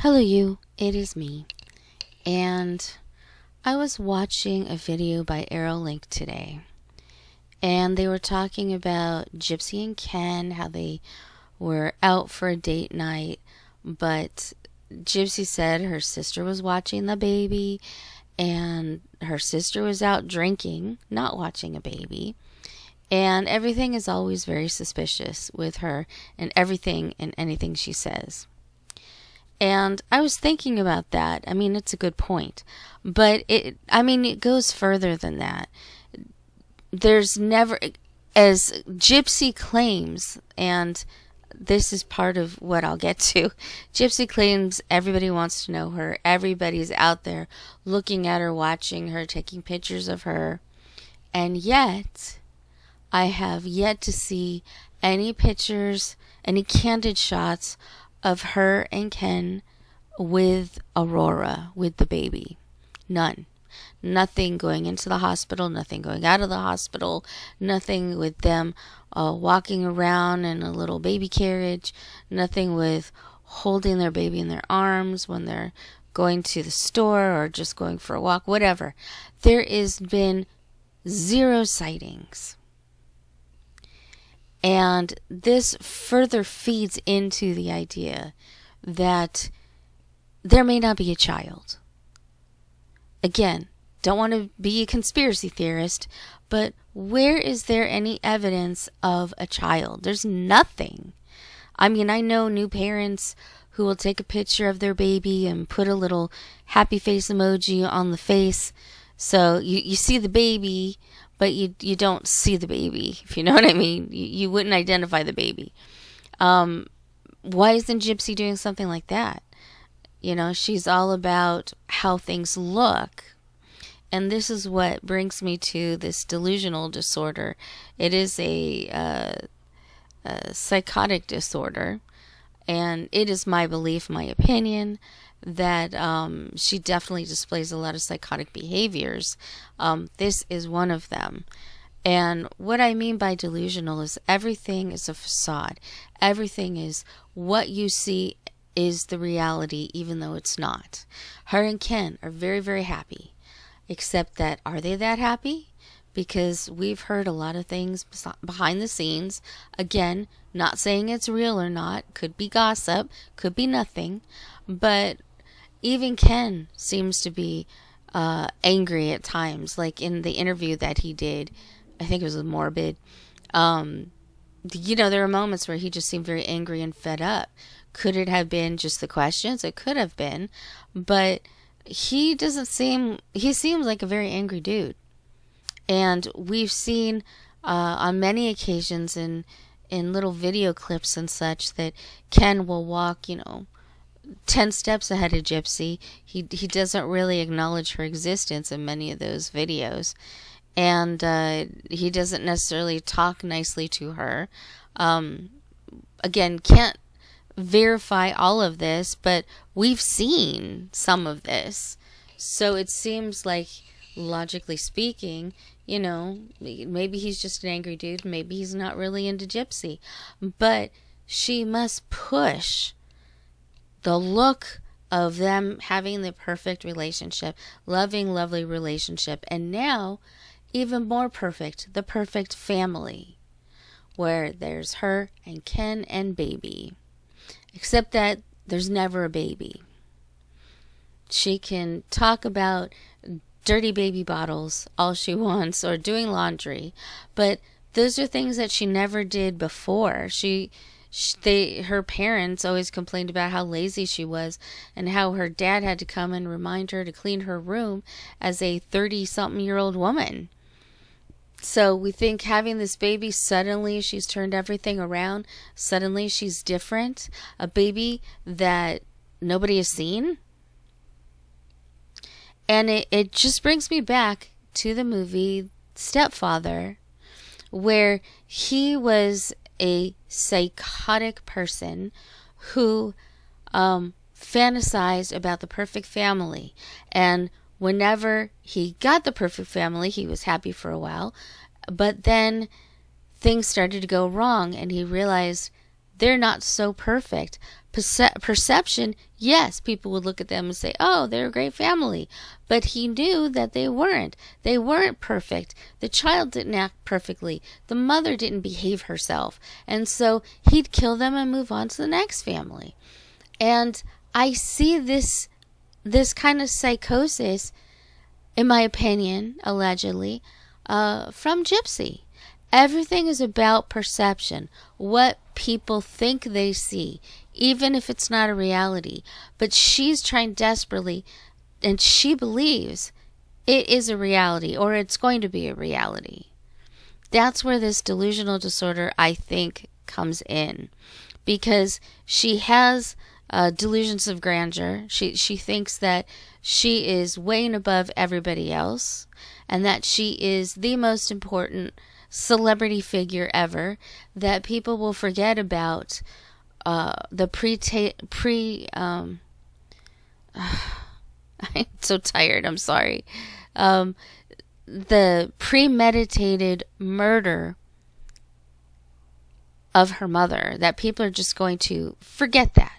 Hello, you. It is me. And I was watching a video by Aerolink today. And they were talking about Gypsy and Ken, how they were out for a date night. But Gypsy said her sister was watching the baby. And her sister was out drinking, not watching a baby. And everything is always very suspicious with her and everything and anything she says. And I was thinking about that. I mean, it's a good point. But it goes further than that. There's never, as Gypsy claims, and this is part of what I'll get to, Gypsy claims everybody wants to know her. Everybody's out there looking at her, watching her, taking pictures of her. And yet, I have yet to see any pictures, any candid shots of her and Ken with Aurora, with the baby. None. Nothing going into the hospital, nothing going out of the hospital, nothing with them walking around in a little baby carriage, nothing with holding their baby in their arms when they're going to the store or just going for a walk, whatever. There has been 0 sightings. And this further feeds into the idea that there may not be a child. Again, don't want to be a conspiracy theorist, but where is there any evidence of a child? There's nothing. I mean, I know new parents who will take a picture of their baby and put a little happy face emoji on the face. So you see the baby, but you don't see the baby, if you know what I mean. You wouldn't identify the baby. Why isn't Gypsy doing something like that? You know, she's all about how things look. And this is what brings me to this delusional disorder. It is a psychotic disorder. And it is my belief, my opinion, that she definitely displays a lot of psychotic behaviors. This is one of them. And what I mean by delusional is everything is a facade. Everything is what you see is the reality, even though it's not. Her and Ken are very, very happy. Except that, are they that happy? Because we've heard a lot of things behind the scenes. Again, not saying it's real or not. Could be gossip. Could be nothing. But even Ken seems to be angry at times. Like in the interview that he did, I think it was with Morbid. There were moments where he just seemed very angry and fed up. Could it have been just the questions? It could have been. But he seems like a very angry dude. And we've seen on many occasions in little video clips and such that Ken will walk, 10 steps ahead of Gypsy. He doesn't really acknowledge her existence in many of those videos. And he doesn't necessarily talk nicely to her. Again, can't verify all of this, but we've seen some of this. So it seems like, logically speaking, maybe he's just an angry dude. Maybe he's not really into Gypsy. But she must push the look of them having the perfect relationship, loving, lovely relationship. And now, even more perfect, the perfect family, where there's her and Ken and baby. Except that there's never a baby. She can talk about dirty baby bottles all she wants, or doing laundry, but those are things that she never did before. Her parents always complained about how lazy she was and how her dad had to come and remind her to clean her room as a 30-something-year-old woman. So we think having this baby, suddenly she's turned everything around. Suddenly she's different. A baby that nobody has seen. And it just brings me back to the movie Stepfather, where he was a psychotic person who fantasized about the perfect family. And whenever he got the perfect family, he was happy for a while. But then things started to go wrong, and he realized they're not so perfect. Perception, yes, people would look at them and say, oh, they're a great family. But he knew that they weren't. They weren't perfect. The child didn't act perfectly. The mother didn't behave herself. And so he'd kill them and move on to the next family. And I see this kind of psychosis, in my opinion, allegedly, from Gypsy. Everything is about perception, what people think they see, even if it's not a reality. But she's trying desperately, and she believes it is a reality, or it's going to be a reality. That's where this delusional disorder, I think, comes in. Because she has delusions of grandeur. She thinks that she is way and above everybody else, and that she is the most important celebrity figure ever, that people will forget about I'm so tired, I'm sorry. The premeditated murder of her mother, that people are just going to forget that.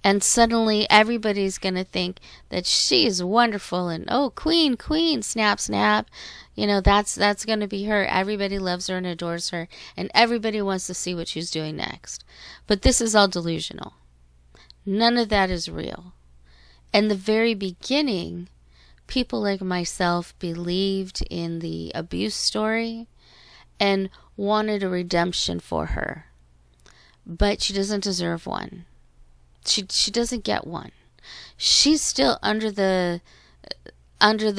And suddenly everybody's going to think that she is wonderful and, oh, queen, snap, snap. You know, that's going to be her. Everybody loves her and adores her. And everybody wants to see what she's doing next. But this is all delusional. None of that is real. In the very beginning, people like myself believed in the abuse story and wanted a redemption for her. But she doesn't deserve one. She doesn't get one. She's still under the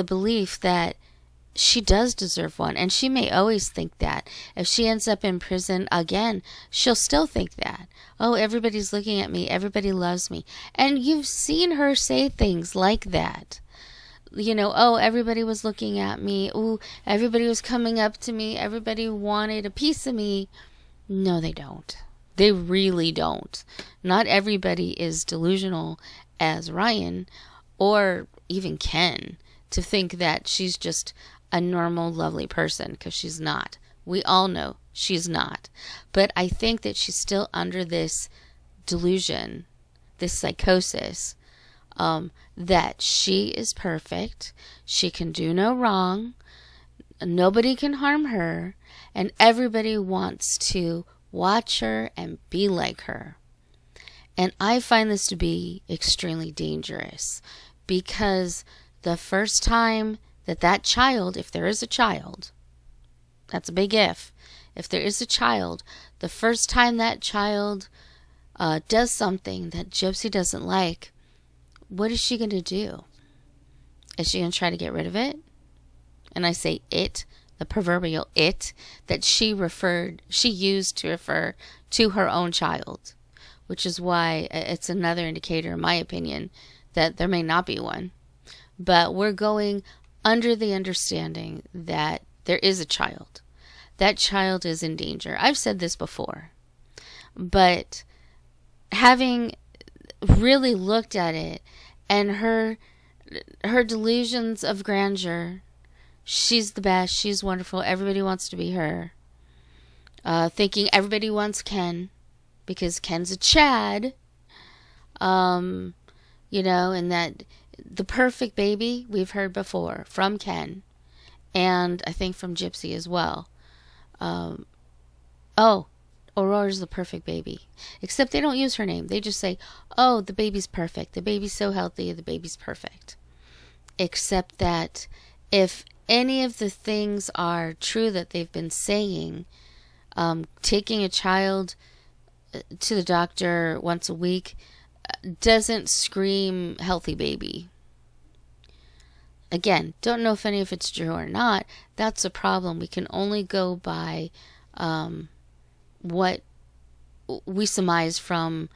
belief that she does deserve one, and she may always think that. If she ends up in prison again, she'll still think that. Oh, everybody's looking at me, everybody loves me. And you've seen her say things like that. You know, oh, everybody was looking at me. Oh, everybody was coming up to me. Everybody wanted a piece of me. No, they don't. They really don't. Not everybody is delusional as Ryan or even Ken to think that she's just a normal, lovely person, because she's not. We all know she's not. But I think that she's still under this delusion, this psychosis, that she is perfect, she can do no wrong, nobody can harm her, and everybody wants to watch her and be like her. And I find this to be extremely dangerous, because the first time that child, if there is a child, that's a big if there is a child, the first time that child does something that Gypsy doesn't like, what is she going to do? Is she going to try to get rid of it? And I say it, the proverbial it, that she used to refer to her own child, which is why it's another indicator, in my opinion, that there may not be one. But we're going under the understanding that there is a child. That child is in danger. I've said this before, but having really looked at it, and her delusions of grandeur, she's the best, she's wonderful, everybody wants to be her, thinking everybody wants Ken because Ken's a Chad, you know, and that the perfect baby, we've heard before from Ken, and I think from Gypsy as well. Oh, Aurora's the perfect baby. Except they don't use her name. They just say, oh, the baby's perfect. The baby's so healthy. The baby's perfect. Except that if any of the things are true that they've been saying, taking a child to the doctor once a week doesn't scream healthy baby. Again, don't know if any of it's true or not. That's a problem. We can only go by what we surmise from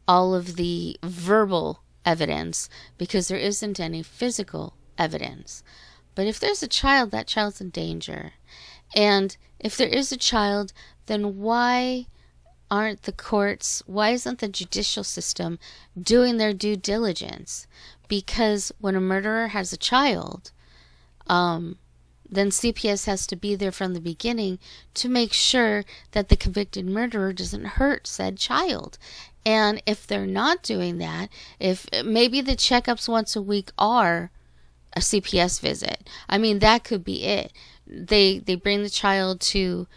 all of the verbal evidence, because there isn't any physical evidence. But if there's a child, that child's in danger. And if there is a child, then why aren't the courts, why isn't the judicial system doing their due diligence? Because when a murderer has a child, then CPS has to be there from the beginning to make sure that the convicted murderer doesn't hurt said child. And if they're not doing that, if maybe the checkups once a week are a CPS visit, I mean, that could be it. They bring the child to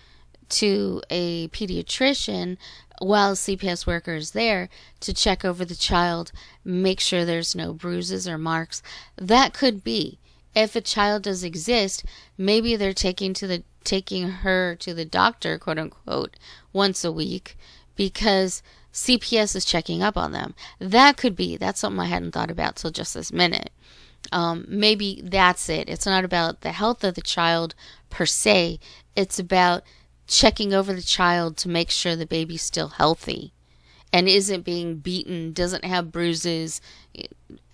a pediatrician while a CPS worker is there to check over the child, make sure there's no bruises or marks. That could be. If a child does exist, maybe they're taking her to the doctor, quote unquote, once a week because CPS is checking up on them. That could be. That's something I hadn't thought about till just this minute. Maybe that's it. It's not about the health of the child per se. It's about checking over the child to make sure the baby's still healthy and isn't being beaten, doesn't have bruises,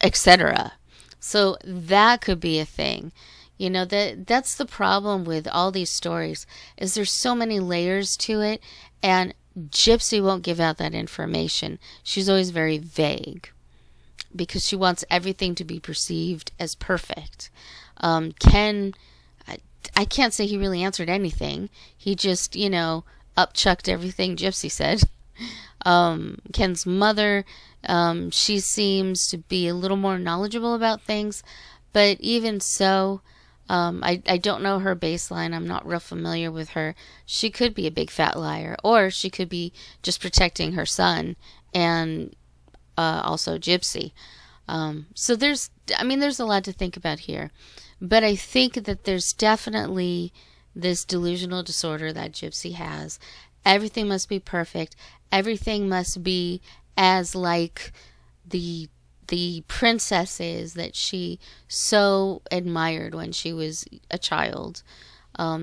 etc. So that could be a thing. You know, that's the problem with all these stories, is there's so many layers to it, and Gypsy won't give out that information. She's always very vague because she wants everything to be perceived as perfect. Ken, I can't say he really answered anything. He just, upchucked everything Gypsy said. Ken's mother, she seems to be a little more knowledgeable about things, but even so, I don't know her baseline. I'm not real familiar with her. She could be a big fat liar, or she could be just protecting her son and also Gypsy. So there's a lot to think about here. But I think that there's definitely this delusional disorder that Gypsy has. Everything must be perfect. Everything must be as like the princesses that she so admired when she was a child.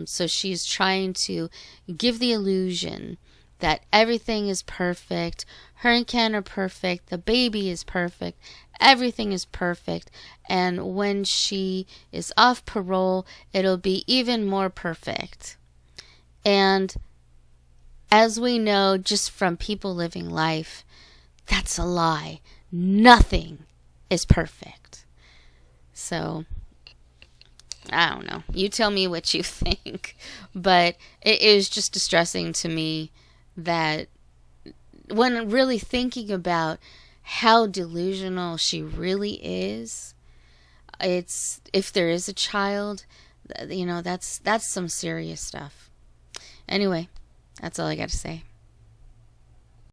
So she's trying to give the illusion that everything is perfect. Her and Ken are perfect. The baby is perfect. Everything is perfect. And when she is off parole, it'll be even more perfect. And as we know, just from people living life, that's a lie. Nothing is perfect. So, I don't know. You tell me what you think. But it is just distressing to me that when really thinking about how delusional she really is, it's, if there is a child, that's some serious stuff. Anyway, that's all I got to say.